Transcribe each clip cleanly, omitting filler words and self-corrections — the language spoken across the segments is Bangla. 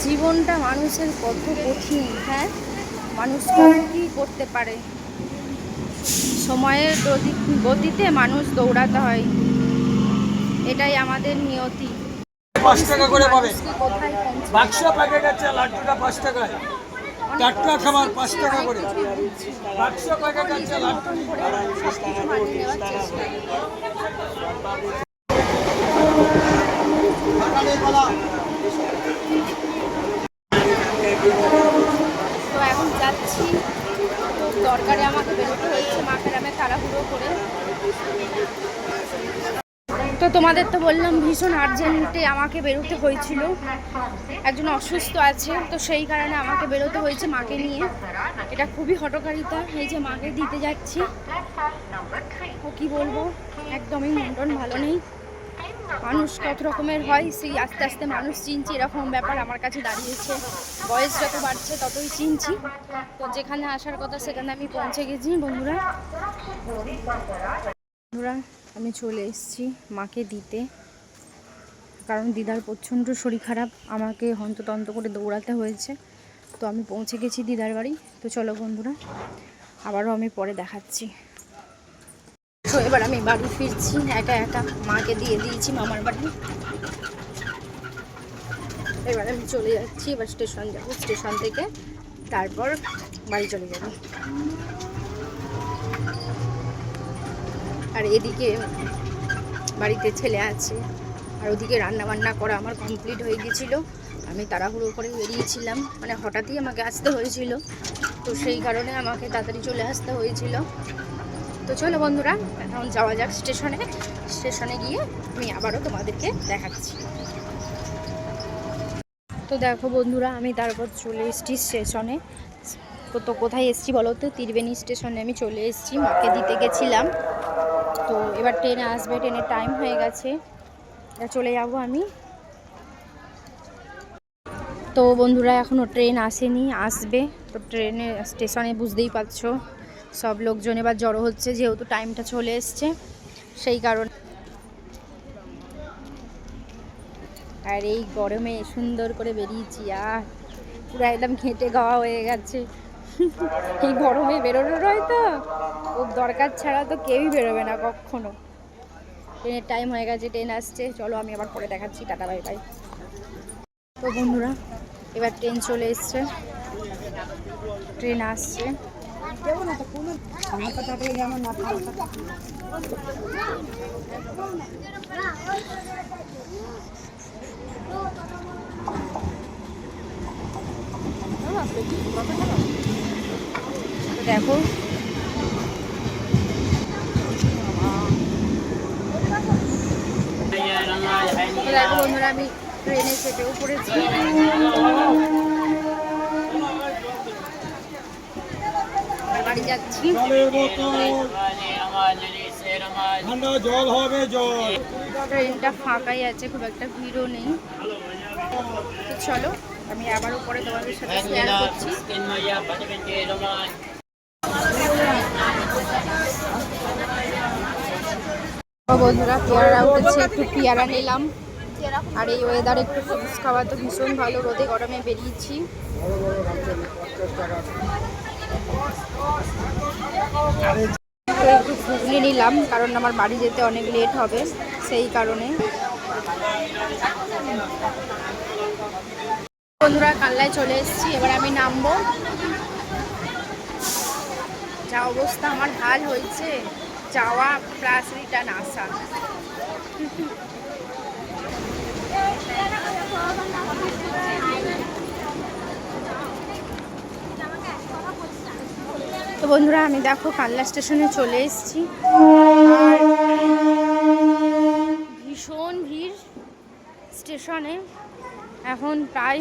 জীবনটা মানুষের কত কঠিন, হ্যাঁ, মানুষ কি করতে পারে। সময়ের গতিতে মানুষ দৌড়াতে হয়, এটাই আমাদের নিয়তি। 5 টাকা করে পাবে। কোথায় বাক্স প্যাকেট আছে, লাড্ডুটা 5 টাকায়। টাটকা খাবার 5 টাকা করে। বাক্স প্যাকেট আছে, লাড্ডু সবকিছু মানিয়ে নেওয়ার চেষ্টা। তো এখন যাচ্ছি, দরকারে আমাকে বেরোতে হয়েছে মাকে আমি তাড়াহুড়ো করে। তো তোমাদের তো বললাম ভীষণ আর্জেন্টে আমাকে বেরোতে হয়েছিল, একজন অসুস্থ আছে, তো সেই কারণে আমাকে বেরোতে হয়েছে মাকে নিয়ে। এটা খুবই হঠকারিতা, এই যে মাকে দিতে যাচ্ছি। ও কি বলবো, একদমই মন ভালো নেই। মানুষ কত রকমের হয়, সেই আস্তে আস্তে মানুষ চিনছি, এরকম ব্যাপার আমার কাছে দাঁড়িয়েছে। বয়স যত বাড়ছে ততই চিনছি। তো যেখানে আসার কথা সেখানে আমি পৌঁছে গেছি বন্ধুরা। আমি চলে এসেছি মাকে দিতে, কারণ দিদার প্রচণ্ড শরীর খারাপ, আমাকে হন্ততন্ত করে দৌড়াতে হয়েছে। তো আমি পৌঁছে গেছি দিদার বাড়ি। তো চলো বন্ধুরা, আবারও আমি পরে দেখাচ্ছি। তো এবার আমি বাড়ি ফিরছি একা একা, মাকে দিয়ে দিয়েছি মামার বাড়ি। এবার আমি চলে যাচ্ছি, এবার স্টেশন যাবো, স্টেশন থেকে তারপর বাড়ি চলে যাব। আর এদিকে বাড়িতে ছেলে আছে, আর ওদিকে রান্না বান্না করা আমার কমপ্লিট হয়ে গিয়েছিল। আমি তাড়াহুড়ো করে বেরিয়েছিলাম, মানে হঠাৎই আমাকে আসতে হয়েছিল, তো সেই কারণে আমাকে তাড়াতাড়ি চলে আসতে হয়েছিল। তো চলো বন্ধুরা, এখন যাওয়া যাক স্টেশনে। স্টেশনে গিয়ে আমি আবারও তোমাদেরকে দেখাচ্ছি। তো দেখো বন্ধুরা, আমি তারপর চলে এসেছি স্টেশনে। তো কোথায় এসেছি বলো তো, ত্রিবেণী স্টেশনে আমি চলে এসেছি, মাকে দিতে গেছিলাম। তো এবার ট্রেনে আসবে, ট্রেনের টাইম হয়ে গেছে, চলে যাব আমি। তো বন্ধুরা এখনও ট্রেন আসেনি, আসবে। তো ট্রেনে স্টেশনে বুঝতেই পারছো সব লোকজন এবার জড়ো হচ্ছে, যেহেতু টাইমটা চলে এসছে সেই কারণে। আর এই গরমে সুন্দর করে বেরিয়েছি, আর পুরো একদম ঘেঁটে গাওয়া হয়ে গেছে। এই গরমে বেরোনোর হয়তো খুব দরকার ছাড়া তো কেউই বেরোবে না কখনো। ট্রেনের টাইম হয়ে গেছে, ট্রেন আসছে, চলো আমি আবার পরে দেখাচ্ছি, টাটা বাই বাই। তো বন্ধুরা এবার ট্রেন চলে এসছে, ট্রেন আসছে। দেখো দেখো বন্ধুরা, আমি ট্রেনে চেপেও পড়েছি। বাড়ি যাচ্ছি। জল হবে, জল। ট্রেনটা ফাঁকাই আছে, খুব একটা ভিড়ও নেই। তো চলো আমি আবার উপরে তোমাদের সাথে শেয়ার করছি। বন্ধুরা পেয়ারা উঠেছে, একটু পেয়ারা নিলাম। আর এই ওয়েদারে একটু ফ্রুটস খাওয়া তো ভীষণ ভালো, রোদে গরমে বেরিয়েছি। একটু ঘুগনি নিলাম, কারণ আমার বাড়ি যেতে অনেক লেট হবে, সেই কারণে। বন্ধুরা কাল্লায় চলে এসেছি, এবার আমি নামবো। যা অবস্থা আমার হাল হয়েছে, যাওয়া প্লাস রিটার্ন আসা। তো বন্ধুরা আমি দেখো কাল্লা স্টেশনে চলে এসেছি, আর ভীষণ ভিড় স্টেশনে। এখন প্রায়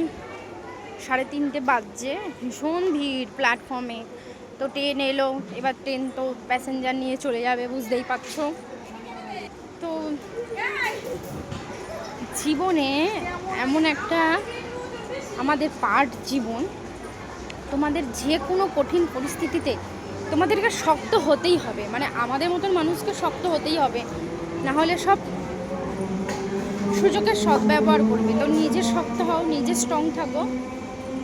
3:30 বাজছে, ভীষণ ভিড় প্ল্যাটফর্মে। তো ট্রেন এলো, এবার ট্রেন তো প্যাসেঞ্জার নিয়ে চলে যাবে, বুঝতেই পারছো। তো জীবনে এমন একটা আমাদের পার্ট জীবন, তোমাদের যে কোনো কঠিন পরিস্থিতিতে তোমাদেরকে শক্ত হতেই হবে, মানে আমাদের মতন মানুষকে শক্ত হতেই হবে, না হলে সব সুযোগের সদ্ব্যবহার করবে। তো নিজে শক্ত হও, নিজে স্ট্রং থাকো,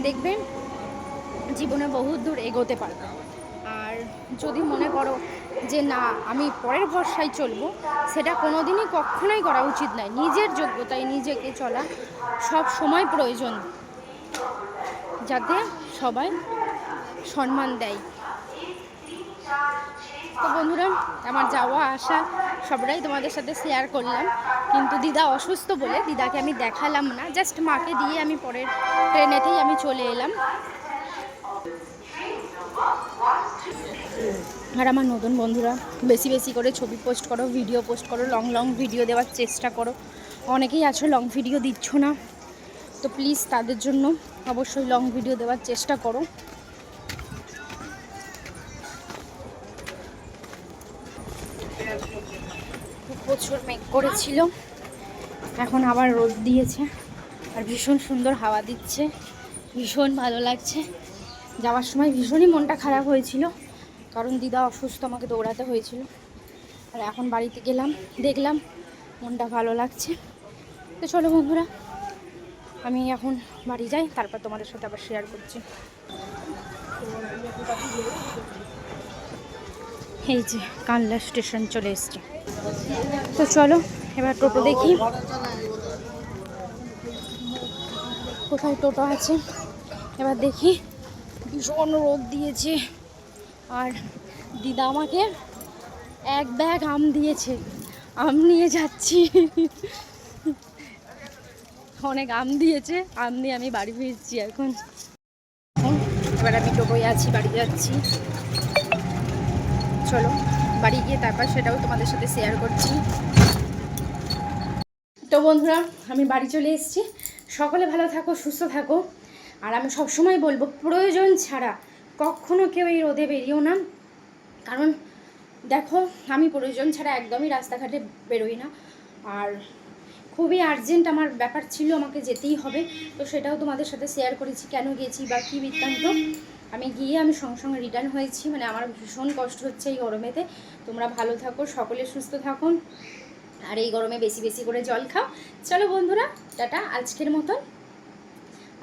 দেখবেন জীবনে বহুত দূর এগোতে পারবে। আর যদি মনে করো যে না আমি পরের ভরসায় চলবো, সেটা কোনোদিনই কখনোই করা উচিত নয়। নিজের যোগ্যতায় নিজেকে চলা সব সময় প্রয়োজন, যাতে সবাই সম্মান দেয়। তো বন্ধুরা, আমার যাওয়া আসা সবটাই তোমাদের সাথে শেয়ার করলাম, কিন্তু দিদা অসুস্থ বলে দিদাকে আমি দেখালাম না, জাস্ট মাকে দিয়ে আমি পরের ট্রেনেতেই আমি চলে এলাম। আর আমার নতুন বন্ধুরা, বেশি বেশি করে ছবি পোস্ট করো, ভিডিও পোস্ট করো, লং লং ভিডিও দেওয়ার চেষ্টা করো। অনেকেই আছো লং ভিডিও দিচ্ছ না, তো প্লিজ তাদের জন্য অবশ্যই লং ভিডিও দেওয়ার চেষ্টা করো। প্রচুর মেঘ করেছিল, এখন আবার রোদ দিয়েছে, আর ভীষণ সুন্দর হাওয়া দিচ্ছে, ভীষণ ভালো লাগছে। যাওয়ার সময় ভীষণই মনটা খারাপ হয়েছিল, কারণ দিদা অসুস্থ, আমাকে দৌড়াতে হয়েছিল। আর এখন বাড়িতে গেলাম, দেখলাম মনটা ভালো লাগছে। তো চলো বন্ধুরা, আমি এখন বাড়ি যাই, তারপর তোমাদের সাথে আবার শেয়ার করছি। এই যে কানলা স্টেশন চলে এসছে। তো চলো এবার টোটো দেখি কোথায় টোটো আছে, এবার দেখি। ভীষণ রোদ দিয়েছে, আর দিদা আমাকে এক ব্যাগ আম দিয়েছে, আম নিয়ে যাচ্ছি। অনেক আম দিয়েছে, আম নিয়ে আমি বাড়ি ফিরছি এখন। এবার আমি টোটোয় আছি, বাড়ি যাচ্ছি। চলো বাড়ি গিয়ে তারপর সেটাও তোমাদের সাথে শেয়ার করছি। তো বন্ধুরা, আমি বাড়ি চলে এসেছি। সকলে ভালো থাকো, সুস্থ থাকো। আর আমি সবসময় বলবো, প্রয়োজন ছাড়া কখনো কেউ এই রোদে বেরিয়েও না। কারণ দেখো, আমি প্রয়োজন ছাড়া একদমই রাস্তাঘাটে বেরোই না। আর খুবই আর্জেন্ট আমার ব্যাপার ছিল, আমাকে যেতেই হবে, তো সেটাও তোমাদের সাথে শেয়ার করেছি, কেন গেছি বা কী বৃত্তান্ত। আমি গিয়ে আমি সঙ্গে সঙ্গে রিটার্ন হয়েছি। মানে আমার ভীষণ কষ্ট হচ্ছে এই গরমেতে। তোমরা ভালো থাকো, সকলে সুস্থ থাকুন, আর এই গরমে বেশি বেশি করে জল খাও। চলো বন্ধুরা, টাটা আজকের মতন।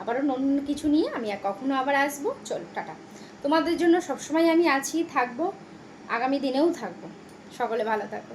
আবারও অন্য কিছু নিয়ে আমি কখনো আবার আসবো। চলো টাটা। তোমাদের জন্য সবসময় আমি আছি, থাকবো, আগামী দিনেও থাকবো। সকলে ভালো থাকো।